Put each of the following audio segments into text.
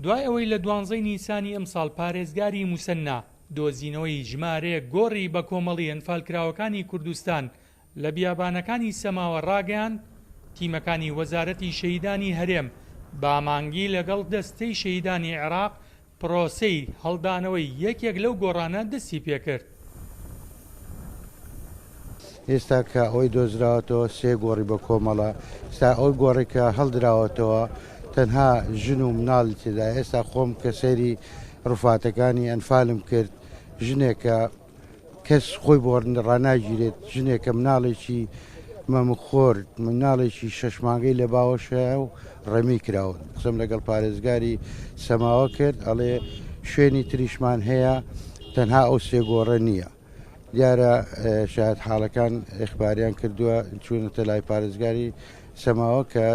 دوای ئەوەی لە 12 نیسانی ئەم ساڵ پارێزگاری موسەنا دۆزینەوەی ژمارەیەک گۆڕی بە کۆمەڵی ئەنفالکراوەکانی کوردستان لە بیابانەکانی سەماوە ڕاگەیاند، تیمەکانی وەزارەتی شەهیدانی هەرێم با مانگی لەگەڵ دەستەی شەهیدانی عێراق پرۆسەی هەڵدانەوەی یەکێک لەو گۆڕانە دەستی پێکرد. ئێستا کە ئەوەی دۆزراوەتەوە سێ گۆڕی بە کۆمەڵە، ئێستا ئەوی گۆڕێکە هەڵدراوەتەوە تەنها ژن و مناڵی تێدا. ئێستا خۆم کە سەیری ڕوفاتەکانی ئەنفالم کرد، ژنێکە کەس خۆی بۆ ڕناگیرێت، ژنێکە مناڵێکی مەمخۆر، مناڵێکی 6 مانگەی لە باوەشە و ڕەمی کراوە. قسەم لەگەڵ پارێزگاری سەماوە کرد، ئەڵێ شوێنی تریشمان هەیە، تەنها ئەو سێ گۆڕە نییە. دیارە شاید حاڵەکان ئێخباریان کردووە چوونەتە لای پارێزگاری سەماوە کە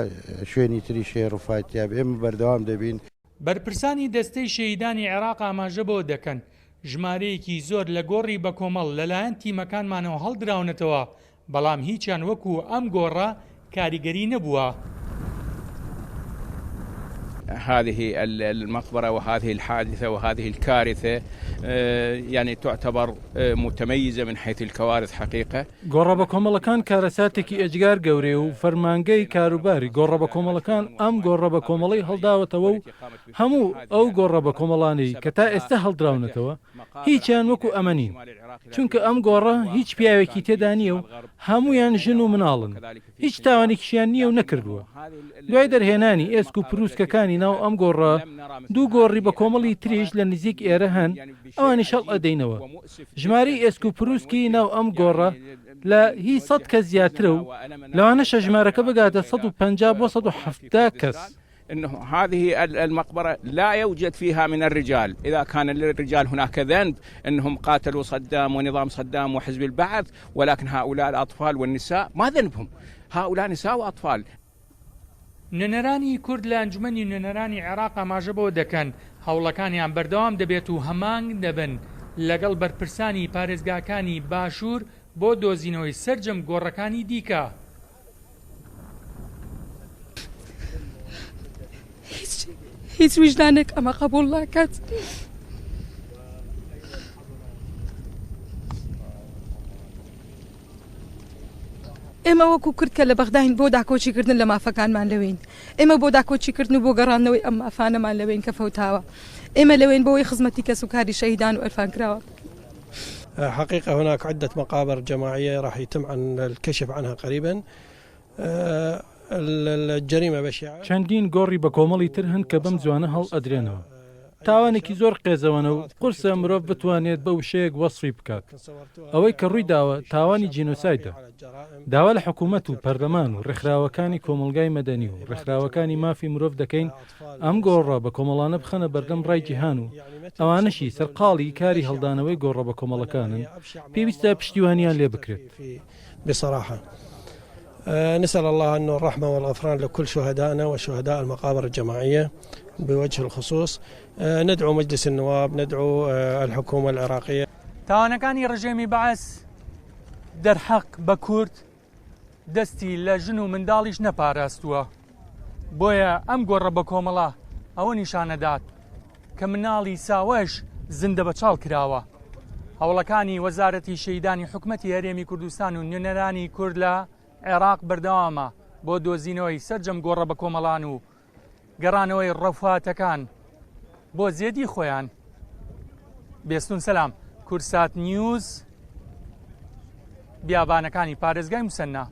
شوێنی تریشەیە ڕوفاتیاب. ئێمە بەردەوام دەبین. بەرپرسانی دەستەی شەهیدانی عێراق ئاماژە بۆ دەکەن ژمارەیەکی زۆر لە گۆڕی بە کۆمەڵ لەلایەن تیمەکانمانەوە هەڵدراونەتەوە، بەڵام هیچیان وەکو ئەم گۆڕە کاریگەری نەبووە. هذه المقبرة وهذه الحادثة وهذه الكارثة يعني تعتبر متميزة من حيث الكوارث حقيقة. گۆڕە بە کۆمەڵەکان کارەساتێکی ئەجگار گەورەیە و فەرمانگەی کاروباری گۆڕە بە کۆمەڵەکان ئەم گۆڕە بە کۆمەڵی هەڵداوەتەوە و هەموو ئەو گۆڕە بە کۆمەڵانەی کە تا ئێستا هەڵدراونەتەوە هیچیان وەکو ئەمە نین، چونکە ئەم گۆڕە هیچ پیاوێکی تێدا نییە و هەمویان ژن و مناڵن، هیچ تاوانێکیشیان نییە و نەکردووە. دوای دەرهێنانی ئێسک و پرووسکەکانی ناو ئەم گۆڕە دوو گۆڕی بە کۆمەڵی تریش لە نزیک ئێرە هەن، ئەوانی شەڵ ئەدەینەوە. ژمارەی ئێسک و پرووسکی ناو ئەم گۆڕە لە هی 100 کەس زیاترە و لەوانەشە ژمارەکە بگاتە 150 بۆ 170 کەس. إنه هذه المقبرة لا يوجد فيها من الرجال. إذا كان للرجال هناك ذنب أنهم قاتلوا صدام ونظام صدام وحزب البعث، ولكن هؤلاء الأطفال والنساء ما ذنبهم، هؤلاء نساء وأطفال. نوێنەرانی کورد لە ئەنجومەنی نوێنەرانی عێراق ئاماژە بۆ دەکەن هەوڵەکانیان بەردەوام دەبێت و هەمانگ دەبن لەگەڵ بەرپرسانی پارێزگاکانی باشوور بۆ دۆزینەوەی سەرجەم گۆڕەکانی دیکە. هیچ وجدانێک ئەمە قبول ناکات. ئێمە وەکو کورد کە لە بەغداین بۆ داکۆچیکردن لە مافەکانمان لەوین، ئێمە بۆ داکۆچیکردن و بۆ گەڕاندنەوەی ئەم مافانەمان لەوین کە فەوتاوە، ئێمە لەوێن بۆەوەی خزمەتی کەس و کاری شەهیدان و ئەرفان کراوە. حقيقة هناك عدة مقابر جماعية راح يتم عن الكشف عنها قريبا. الجريمة بشعة. چەندین گۆڕی بە کۆمەڵی تر هەن کە بەم جوانە هەڵ ئەدرێنەوە. تاوانێکی زۆر قێزەوەنە و قورسە مرۆڤ بتوانێت بە وشەیەک وەسفی بکات. ئەوەی کە ڕووی داوە تاوانی جینۆسایدە. داوا لە حکوومەت و پەرلەمان و ڕێکخراوەکانی کۆمەلگای مەدەنی و ڕێکخراوەکانی مافی مرۆڤ دەکەین ئەم گۆڕە بە کۆمەڵانە بخەنە بەردەم ڕای جیهان و ئەوانەشی سەرقاڵی کاری هەڵدانەوەی گۆڕە بە کۆمەڵەکانن پێویستە پشتیوانیان لێ بکرێت. بصراحة نسأل الله أن الرحمة والغفران لكل شهدائنا وشهداء المقابر الجماعية بوجه الخصوص. ندعو مجلس النواب، ندعو الحكومة العراقية. تاوانەکانی ڕژێمی بەعەس دەرحەق بە کورد دەستی لە ژن و منداڵیش نەپاراستووە، بۆیە ئەم گۆڕە بە کۆمەڵە ئەوە نیشانەدات کە مناڵی ساوەش زندە بەچاڵ کراوە. هەوڵەکانی وەزارەتی شەهیدانی حکومەتی هەرێمی کوردستان و نوێنەرانی کورد لە عێراق بەردەوامە بۆ دۆزینەوەی سەرجەم گۆڕە بە کۆمەڵان و گەڕانەوەی ڕەفاتەکان بۆ زێدی خۆیان. بێستون سەلام، کورسات نیوز، بیابانەکانی پارێزگای موسەنا.